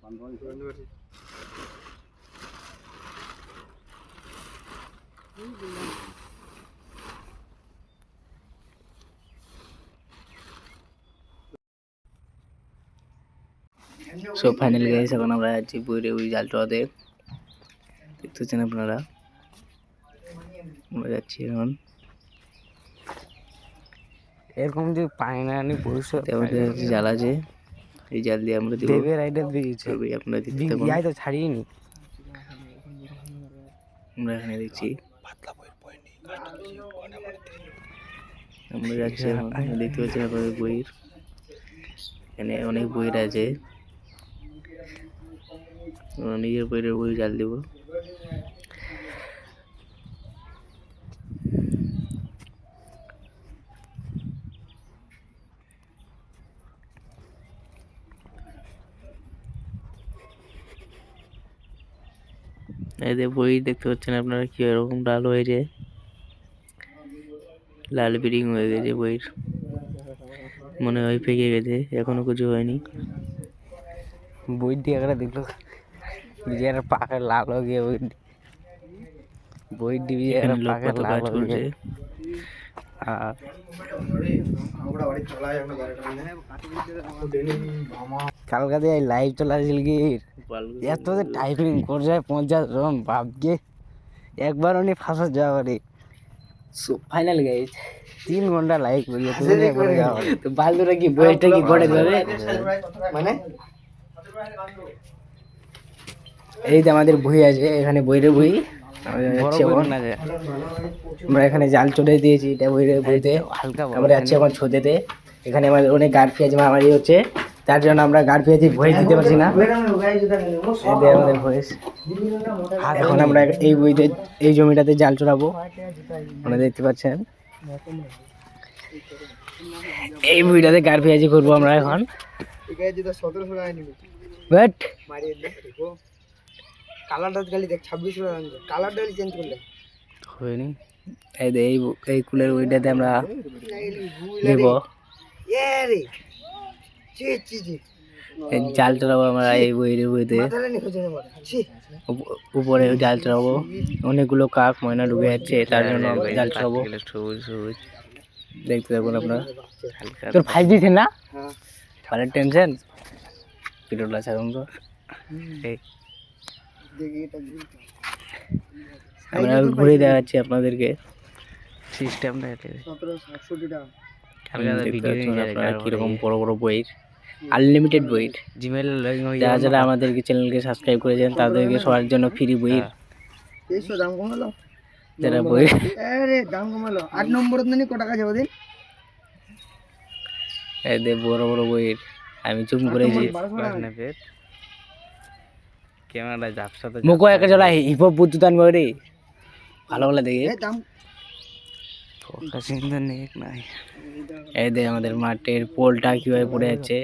So final guys, এখন আমরা যাচ্ছি বইরে ওই জালটাতে। দেখতে পাচ্ছেন আপনারা, আমরা যাচ্ছি এখন। এরকম যে পায়নানি পরিষদ আমাদের জাল আছে, এই জাল দিয়ে আমরা দেবো। দেবের আইডিয়া দিয়েছে, আপনারা দেখতে থাকুন। তো ছাড়িনি আমরা এখানে দেখছি, আমরা যাচ্ছি এখন। দেখতে পাচ্ছেন আপনাদের বইয়ের, এখানে অনেক বইয়ের আছে। নিজের বইয়ের বই জাল দেব। এই যে বই দেখতে পাচ্ছেন আপনারা, কি এরকম লাল হয়েছে, লাল বিডিং হয়ে গেছে বইয়ের, মনে হয় পেকে গেছে, এখনো কিছু হয়নি। বই দিয়ে একটা দেখলো নিজের পাখে লাল হয়ে গিয়ে বই দিয়ে পাখে লাল কাজ করছে। কালকা দিয়ে লাইভ চলে আসছিল কি এত টাইপিং করে যায় 50 জন ভাবকে একবার উনি ফাঁসা যাওয়া পারে। সো ফাইনাল গাইস, 3 ঘন্টা লাইভ করিয়ে তুমি একবারে যাওয়া পারে। তো বালদুরা কি বইটা কি গড়ে দেবে মানে? এই যে আমাদের বই আছে, এখানে বইয়ের বই আমরা এখানে জাল চলে দিয়েছি, এটা বইতে হালকা আমরা যাচ্ছি এখন ছোদেতে। এখানে আমাদের অনেক গাড় পেঁয়াজ মারামারি হচ্ছে, তার জন্য আমরা গাড় পেঁয়াজি ভয়েস দিতে পারছি না। আমাদের ভয়েস এখন আমরা এই বইতে, এই জমিটাতে জাল চড়াবো, আপনারা দেখতে পাচ্ছেন। এই বইটাতে গাড় পেঁয়াজি করবো আমরা এখন। বাট কালারটা খালি দেখ 26 কালারটা চেঞ্জ করলে হয়নি। এই কুলের বইটাতে আমরা দেব জাল চড়াবো আমরা এই বইতে। উপরে জাল চড়াবো, অনেকগুলো কাক ময়না ডুবে যাচ্ছে, তার জন্য জাল চড়াবো। দেখতে থাকুন আপনারা। তোর 5G না ভালো টেনশন ভিডিওটা ছাড়ুন তো। আমরা ঘুরে দেখাচ্ছি আপনাদেরকে সিস্টেমটা। কিরকম বড় বড় বইয়ের, আনলিমিটেড বইয়ের জিমেল যারা যারা আমাদেরকে চ্যানেলকে সাবস্ক্রাইব করেছেন তাদেরকে সবার জন্য ফ্রি বইয়ের। দাম কমালো, যারা বই দাম কমালো 8 নম্বরের দিনই কত টাকা যাবে দিন। এই যে বড় বড় বইয়ের, আমি জুম করেছি। ক্যামেরাটা ঝাপসাতে মুখো একটা জোড়া হিপহপ বুদ্ধদান করে ভালো ভালো দেখে। এই যে আমাদের মাঠের পোলটা কিভাবে পড়ে যাচ্ছে।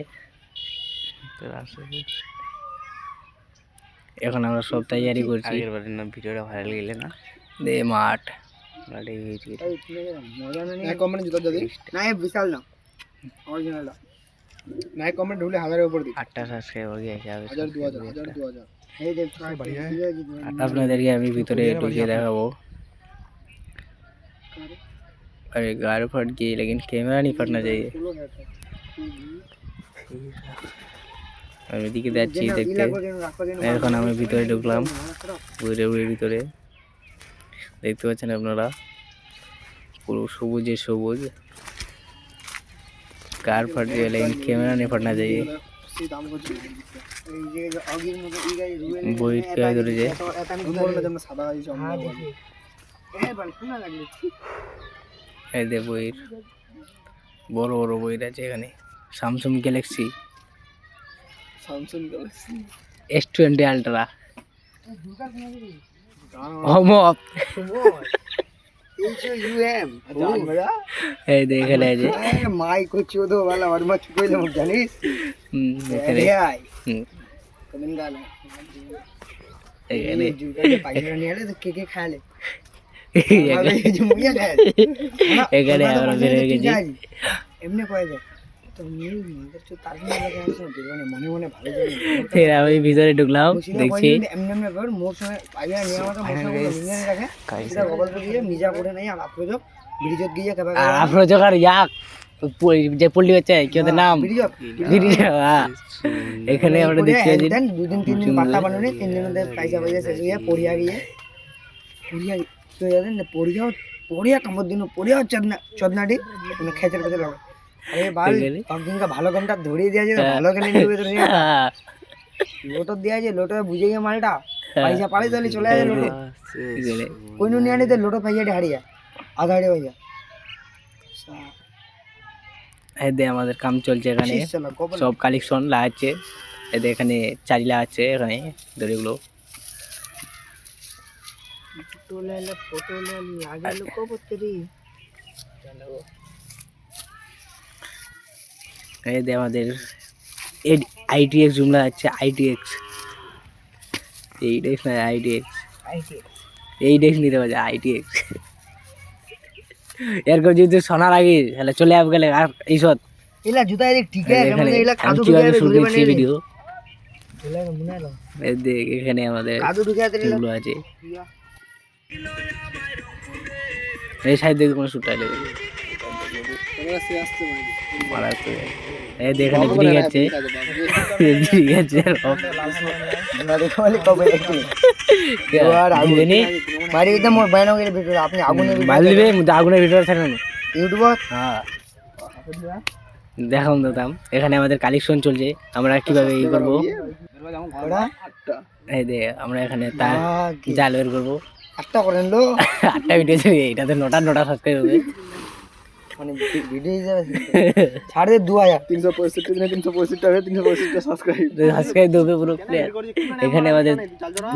এখন আমরা সব তৈরি করছি। ভিডিওটা ভাইরাল গেলে না দে মাঠ বিশাল না অরিজিনালটা নাই কমেন্ট ঢুকলে 1000 এর উপর দিই। 8টা সাবস্ক্রাইবার গিয়ে 1000 2000 এই দেখ আপনাদেরকে আমি ভিতরে ঢুকিয়ে দেখাবো। अरे गार फट गई, लेकिन कैमरा नहीं फटना चाहिए। আমি এদিকে যাচ্ছি দেখতে। এখন আমি ভিতরে ঢুকলাম, বইয়ের ভিতরে দেখতে পাচ্ছেন আপনারা, পুরো সবুজে সবুজ। कार फट गई लेकिन कैमरा नहीं फटना चाहिए। বই কে ধরেছে এই যে বইয়ের বড় বড় বইয়ের আছে এখানে। স্যামসাং গ্যালাক্সি S20 আলট্রা এই যে এখানে আছে মাই কো চোদো वाला और मत कोई लोग জানিস এখানে কমেন্ট গালা এখানে পাইরা নিয়ে এলে তো কে খালে এখানে আমরা বের হয়ে গেছি। এমনি কয় যায় মনে মনে ভালো জানি ফের আমি ভিতরে ঢুকলাম দেখছি এমনি এমনি কর মোর সময় পাইয়া নিয়ে আমাকে মোর সঙ্গে নিয়ে রাখে সেটা গবল দিয়ে নিজা করে নাই আর আপ্রযোগ ব্রিজত গিয়ে কেবা আর আফরোজক আর ইয়াক যে পল্লী হচ্ছে কি ওদের নাম ব্রিজত এখানে আমরা দেখছি যে দুদিন তিন দিন পাতা বানানে তিন দিন মধ্যে পয়সা পয়সা শেষ হয়ে পড়িয়া গিয়ে তো জানেন না পড়িয়া কামড় দিন পড়িয়া চদনাটি মানে খেচার খেচার লাগে আরে বাল একদিনকে ভালো কামটা ধরিয়ে দেওয়া যায় ভালো খেলে নিবে তো লোটো দেওয়া যায় লোটো বুঝে গিয়ে মালটা পয়সা পালে তাহলে চলে যায় লোটো কোন নিয়ে আনিতে লোটো পয়সাটি হারিয়ে আধা হারিয়ে পয়সা এদের আমাদের কাম চলছে এখানে সব কালেকশন লাগাচ্ছে এদের এখানে চারি লাগাচ্ছে এখানে দড়িগুলো এদের আমাদের আইটিএক্স জুম লাগাচ্ছে আইটিএক্স এইটেক্স না আইটিএক্স এইটেক্স নিতে পারছে আইটিএক্স এরকম যদি শোনার আগে তাহলে চলে আসবে গেলে আর এইসব এলা জুতা এদিক ঠিক আছে এখানে এলা কাদু কিভাবে ঢুকে শুরু করছি ভিডিও এলা মনে হলো দেখ এখানে আমাদের কাদু ঢুকে আছে এগুলো আছে এই সাইড থেকে কোনো শুট আইলে এই দেখ এখানে ব্রিজ আছে ব্রিজ আছে না দেখো বলে কবে একটু আর আগুনে বাড়ি একদম মোর বাইনা গেলে ভিডিও আপনি আগুনে মারলিবে আগুনের ভিতরে থাকেন ইউটিউবার হ্যাঁ দেখাম দাম এখানে আমাদের কালেকশন চলছে আমরা কিভাবে ই করবো এই দে আমরা এখানে তার জাল বের করবো একটা করেন লো 8টা ভিডিও চলে এটাতে 9টা সাবস্ক্রাইব হবে মানে ভিডিও হিসাবে ছাড় দে 2365 দিনে 365 হবে 365 সাবস্ক্রাইব দেবে পুরো প্লেয়ার এখানে আমাদের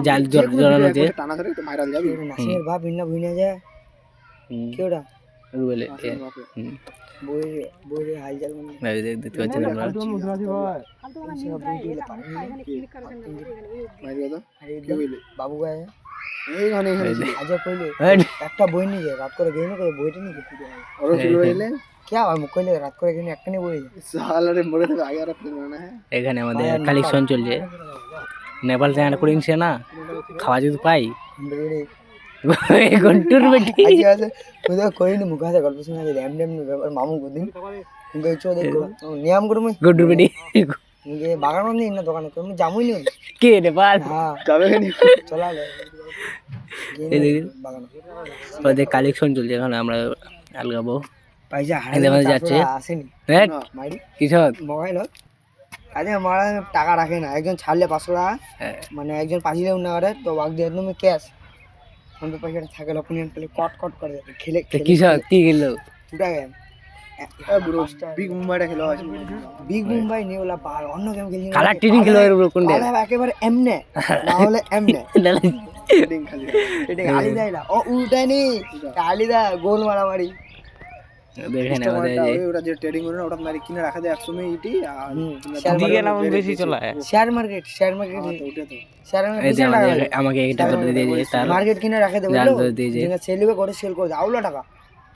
জাল জড়ানো আছে টানা ধরে একটু ভাইরাল যাবে নাসিমের বাপ ভিন্ন ভিন্ন যায় কেওড়া রুবেলে বই বই হাল জাল মানে ভাই দেখতে পাচ্ছেন আমরা বাবু গায়ে আজ কইলে একটা বই নিয়ে যায় রাত করে গেই না বইটা নিয়ে ওরা শুরু হইলে কি আবার মুখ কইলে রাত করে গেই একটা নিয়ে বই সালারে মরে থাকে আগে আর আপনি না এখানে আমাদের কালেকশন চলছে নেপাল থেকে করে ইনছে না খাওয়া যদি পাই গন্টুর বেটি আছে ওদের কইনি মুখ আছে গল্প শোনা যায় এমনি এমনি ব্যাপার মামু কোদিন গেছো দেখো নিয়ম করব গন্টুর বেটি মুগে বাগান নেই না দোকানে তুমি জামুই নি কে নেপাল হ্যাঁ যাবে নি চলা লে বাগান ওদের কালেকশন চলছে এখন আমরা আলগাবো পয়সা হারিয়ে যাচ্ছে আসেনি হ্যাঁ মাইরি কিসত মোবাইল আরে মারা টাকা রাখে না একজন ছাড়লে 500 টাকা মানে একজন পাঠিয়ে দেন না করে তো বাগ দিয়ে তুমি ক্যাশ আমাদের পয়সাটা থাকে লপনিয়ান পেলে কট কট করে খেলে কিসত কি গেল উঠা গেল বিগ মুম্বাইটা খেলো আছে বিগ মুম্বাই নিয়ে ওলা পার অন্য গেম খেলি কালার ট্রেডিং খেলো এর উপর কোন আরে একেবারে এমনে না হলে এমনে ট্রেডিং খালি ট্রেডিং আলি দাইলা ও উল্টানি আলি দা গোল মারামারি দেখেন আমাদের ওটা যে ট্রেডিং করে না ওটা মারি কিনে রাখা দেয় 100 মে ইটি আর দিকে নাম বেশি চলে শেয়ার মার্কেট ওটা তো শেয়ার মার্কেট আমাকে এটা করে দিয়ে দিয়ে তার মার্কেট কিনে রাখা দেব বলো যেটা সেলবে করে সেল করে দাও টাকা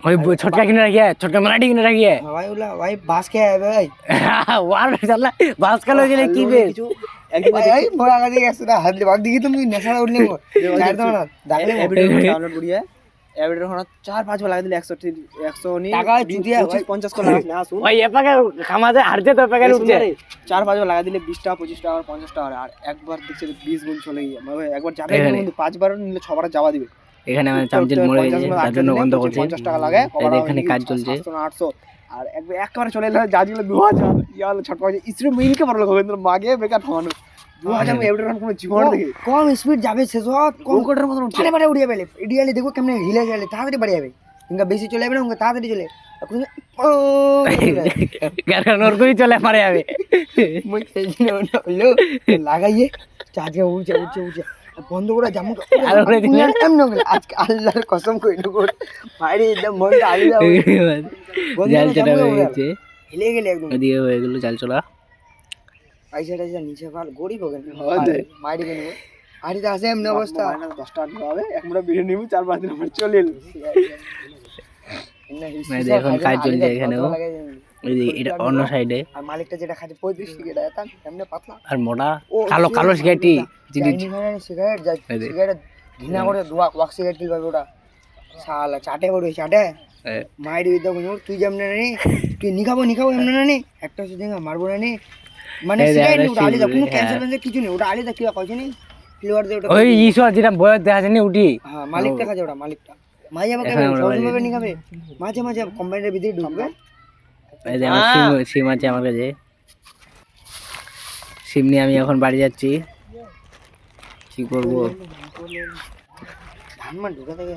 ওই ছোটকা কিনে রাখিয়ে ছোটকা মারাটি কিনে রাখিয়ে ভাই ওলা ভাই বাস কে আবে ভাই ওয়ার চালা বাস কালো গেলে কি বে এই মোরা গাদি গেছে না হাত বাগ দিকে তুমি নেশা উঠলে মো ছাড় দাও না দেখলে ডাউনলোড করিয়ে এবারে হন 4-5 বার লাগা দিলে 100 নি টাকা চুদিয়া 50 করে না আসুন ওই এপাকে খামাজে হারতে তো এপাকে উঠছে 4-5 বার লাগা দিলে 20 টাকা 25 টাকা 50 টাকা আর একবার দেখছে 20 গুণ চলে গিয়ে ভাই একবার যাবে কিন্তু 5 বার নিলে 6 বার যাওয়া দিবে এখানে আমাদের চামচিল মরে গেছে তার জন্য বন্ধ করছে 50 টাকা লাগে এখানে কাজ চলছে 800 আর একবার চলে এলো জাজিগুলো 2000 ইয়াল ছটকা ইসরে মিনিকে বড় লোক হইন্দ্র মাগে বেকার থামানো 2000 এভরি রান কোনো জীবন দেখে কম স্পিড যাবে শেষ কম কোটার মতন উঠে বাড়ে উড়িয়ে পেলে ইডিয়ালি দেখো কেমনে হিলে গেলে তাড়াতাড়ি বাড়ি যাবে ইনকা বেশি চলে যাবে না উনকা তাড়াতাড়ি চলে এখন কারণ ওর কই চলে মারে যাবে মই খেলছিনা হলো লাগাইয়ে চার্জে উঠে বন্ধ করে জামু আর এমন গেল আজকে আল্লাহর কসম কইলো গো ভাইরে একদম মনটা আলি দাও জাল চলা হয়ে গেছে হিলে গেলে একদম এদিকে হয়ে গেল জাল চলা পয়সাটা যা নিচে ফাল গরিব হবে মাইরি কেন আড়িতে আসে এমন অবস্থা 10 টাকা হবে এক মুঠা বিরিয়ানি নিমু 4-5 দিন পর চলে এল এখন কাজ চলছে এখানেও ওই যে এটা অন্য সাইডে। আর মালিকটা যেটা খাচ্ছে 35 টাকা তার এমনি পাতলা আর মোটা ও কালো কালো সিগারেটি সিগারেট এই যে। সিগারেট ঘৃণা করে ওয়াক সিগারেট দিল ওটা শালা চাটে বড় চাটে মাইর দিতে তুই যেমন নে তুই নিখাবো এমন না নে একটা হচ্ছে দেখা মারবো না নে মানে এই যে সিগারেট একটা ওটা আলাদা কোনো হ্যাঁ। ক্যান্সার কিছু নেই ওটা আলাদা কি কইছে নি ফ্লেভার দিয়ে ওটা ওই ঈশ্বর যেটা বয়স দেখা যায়নি উঠি হ্যাঁ মালিকটা খাচ্ছে ওটা মালিকটা মাঝে আমাকে এখানে আমরা সবসময় নি খাবে মাঝে মাঝে কোম্পানির ভিতরে ঢুকবে এই যে আমার সিম আছে আমার কাছে। সিম নিয়ে আমি এখন বাড়ি যাচ্ছি, কি করবো। ধান মান ঢুকে থেকে